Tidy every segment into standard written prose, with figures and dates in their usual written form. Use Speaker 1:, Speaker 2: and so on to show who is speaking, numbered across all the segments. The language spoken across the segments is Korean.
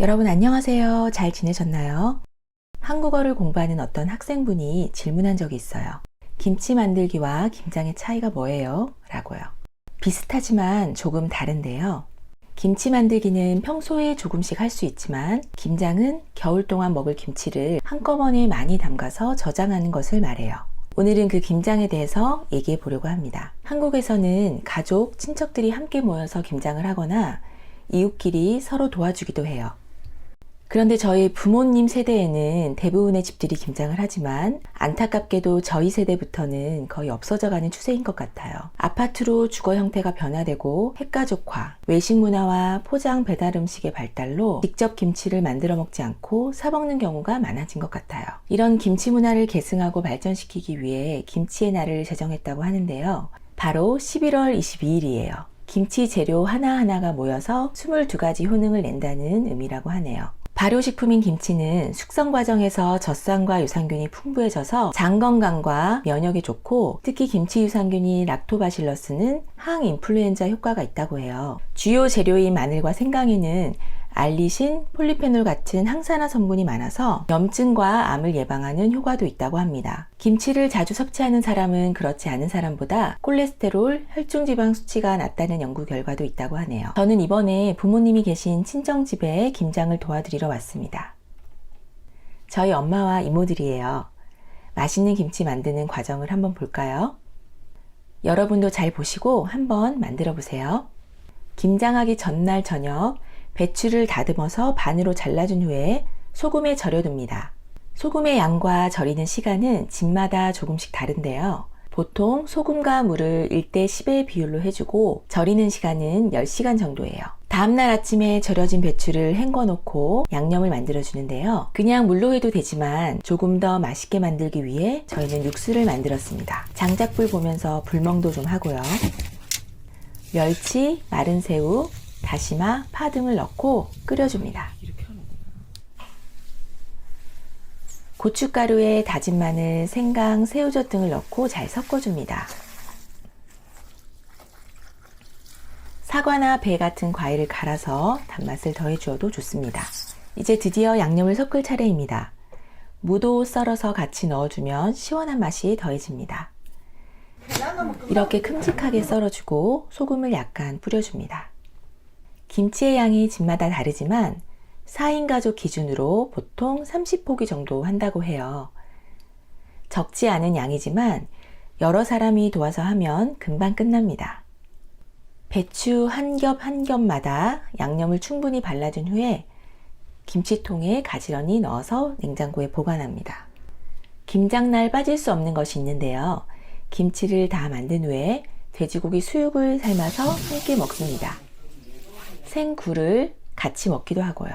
Speaker 1: 여러분 안녕하세요. 잘 지내셨나요? 한국어를 공부하는 어떤 학생분이 질문한 적이 있어요. 김치 만들기와 김장의 차이가 뭐예요? 라고요. 비슷하지만 조금 다른데요. 김치 만들기는 평소에 조금씩 할 수 있지만 김장은 겨울 동안 먹을 김치를 한꺼번에 많이 담가서 저장하는 것을 말해요. 오늘은 그 김장에 대해서 얘기해 보려고 합니다. 한국에서는 가족, 친척들이 함께 모여서 김장을 하거나 이웃끼리 서로 도와주기도 해요. 그런데 저희 부모님 세대에는 대부분의 집들이 김장을 하지만 안타깝게도 저희 세대부터는 거의 없어져가는 추세인 것 같아요. 아파트로 주거 형태가 변화되고 핵가족화, 외식 문화와 포장 배달 음식의 발달로 직접 김치를 만들어 먹지 않고 사 먹는 경우가 많아진 것 같아요. 이런 김치 문화를 계승하고 발전시키기 위해 김치의 날을 제정했다고 하는데요. 바로 11월 22일이에요. 김치 재료 하나하나가 모여서 22가지 효능을 낸다는 의미라고 하네요. 발효식품인 김치는 숙성 과정에서 젖산과 유산균이 풍부해져서 장 건강과 면역에 좋고 특히 김치 유산균이 락토바실러스는 항인플루엔자 효과가 있다고 해요. 주요 재료인 마늘과 생강에는 알리신, 폴리페놀 같은 항산화 성분이 많아서 염증과 암을 예방하는 효과도 있다고 합니다. 김치를 자주 섭취하는 사람은 그렇지 않은 사람보다 콜레스테롤, 혈중지방 수치가 낮다는 연구 결과도 있다고 하네요. 저는 이번에 부모님이 계신 친정집에 김장을 도와드리러 왔습니다. 저희 엄마와 이모들이에요. 맛있는 김치 만드는 과정을 한번 볼까요? 여러분도 잘 보시고 한번 만들어 보세요. 김장하기 전날 저녁 배추를 다듬어서 반으로 잘라준 후에 소금에 절여둡니다. 소금의 양과 절이는 시간은 집마다 조금씩 다른데요. 보통 소금과 물을 1대 10의 비율로 해주고 절이는 시간은 10시간 정도예요. 다음날 아침에 절여진 배추를 헹궈 놓고 양념을 만들어 주는데요. 그냥 물로 해도 되지만 조금 더 맛있게 만들기 위해 저희는 육수를 만들었습니다. 장작불 보면서 불멍도 좀 하고요. 멸치, 마른 새우, 다시마, 파 등을 넣고 끓여줍니다. 고춧가루에 다진 마늘, 생강, 새우젓 등을 넣고 잘 섞어줍니다. 사과나 배 같은 과일을 갈아서 단맛을 더해주어도 좋습니다. 이제 드디어 양념을 섞을 차례입니다. 무도 썰어서 같이 넣어주면 시원한 맛이 더해집니다. 이렇게 큼직하게 썰어주고 소금을 약간 뿌려줍니다. 김치의 양이 집마다 다르지만 4인 가족 기준으로 보통 30포기 정도 한다고 해요. 적지 않은 양이지만 여러 사람이 도와서 하면 금방 끝납니다. 배추 한 겹 한 겹마다 양념을 충분히 발라준 후에 김치통에 가지런히 넣어서 냉장고에 보관합니다. 김장날 빠질 수 없는 것이 있는데요. 김치를 다 만든 후에 돼지고기 수육을 삶아서 함께 먹습니다. 생굴을 같이 먹기도 하고요.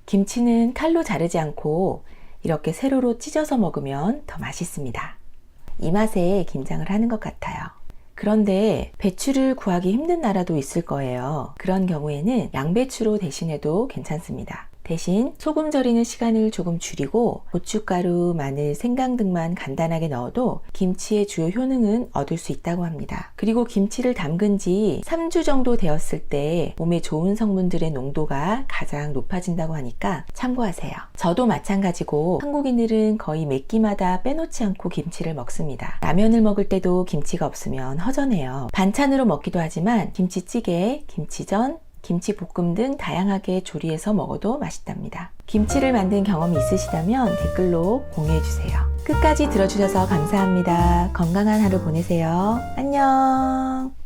Speaker 1: 김치는 칼로 자르지 않고 이렇게 세로로 찢어서 먹으면 더 맛있습니다. 이 맛에 김장을 하는 것 같아요. 그런데 배추를 구하기 힘든 나라도 있을 거예요. 그런 경우에는 양배추로 대신해도 괜찮습니다. 대신 소금 절이는 시간을 조금 줄이고 고춧가루, 마늘, 생강 등만 간단하게 넣어도 김치의 주요 효능은 얻을 수 있다고 합니다. 그리고 김치를 담근 지 3주 정도 되었을 때 몸에 좋은 성분들의 농도가 가장 높아진다고 하니까 참고하세요. 저도 마찬가지고 한국인들은 거의 매 끼마다 빼놓지 않고 김치를 먹습니다. 라면을 먹을 때도 김치가 없으면 허전해요. 반찬으로 먹기도 하지만 김치찌개, 김치전, 김치볶음 등 다양하게 조리해서 먹어도 맛있답니다. 김치를 만든 경험이 있으시다면 댓글로 공유해주세요. 끝까지 들어주셔서 감사합니다. 건강한 하루 보내세요. 안녕.